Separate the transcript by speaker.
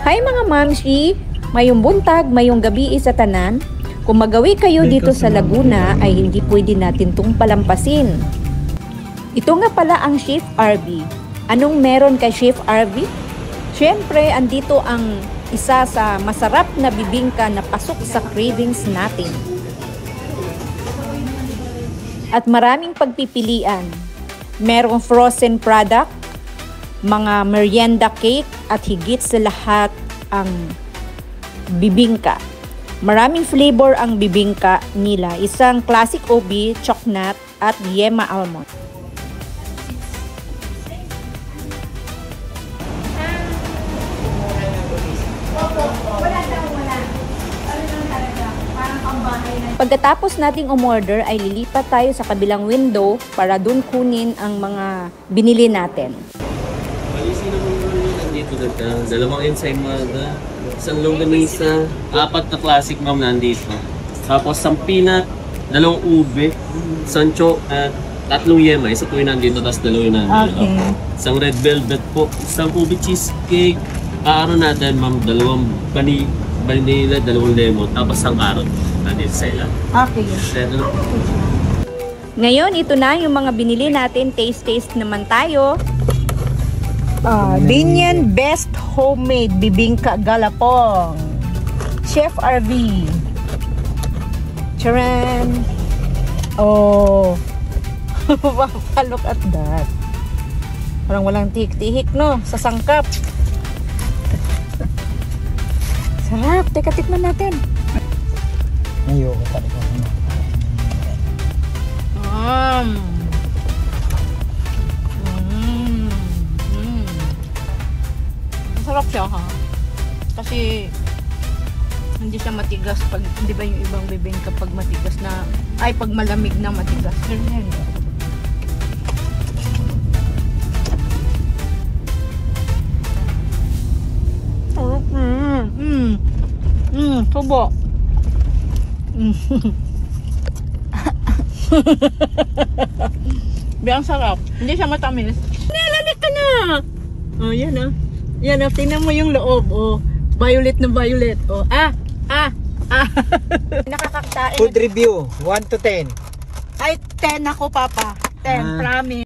Speaker 1: Hi mga mamshi! Mayong buntag, mayong gabi sa tanan. Kung magawi kayo dito sa Laguna ay hindi pwede natin itong palampasin. Ito nga pala ang Chef RV. Anong meron kay Chef RV? Siyempre, andito ang isa sa masarap na bibingka na pasok sa cravings natin. At maraming pagpipilian. Merong frozen product, mga merienda cake, at higit sa lahat ang bibingka. Maraming flavor ang bibingka nila. Isang classic OB, chocolate at yema almond. Pagkatapos nating umorder ay lilipat tayo sa kabilang window para dun kunin ang mga binili natin.
Speaker 2: Malisi naman nandito na dalawang ensaymada, isang longganisa, 4 na classic ma'am nandito. Tapos isang peanut, 2 ube, isang at 3 yema, isa po yung nandito, tapos 2 yung nandito.
Speaker 1: Okay.
Speaker 2: Isang red velvet po, isang ube cheesecake, natin ma'am, 2 vanilla, 2 lemon, tapos isang carrot. Nandito sa ilan.
Speaker 1: Okay. Ngayon, ito na yung mga binili natin. Taste naman tayo. Binyan Best Homemade Bibingka Galapong. Chef RV. Charan! Oh! Look at that. Parang walang tihik-tihik, no? Sa sangkap. Sarap! Teka, tikman natin.
Speaker 3: Ayoko talaga.
Speaker 1: Masarap siya, ha? Kasi hindi siya matigas pag, hindi ba yung ibang bibingka pag matigas na, ay pag malamig na matigas. Tubo. Biyang sarap. Hindi siya matamis. Nilalit ka na! Oh, yan ah. Yan ah. Tingnan mo yung loob. Oh. Violet na violet. Oh. Nakakaktain.
Speaker 3: Food review, 1 to 10.
Speaker 1: Ay, 10 ako, Papa. 10, promise.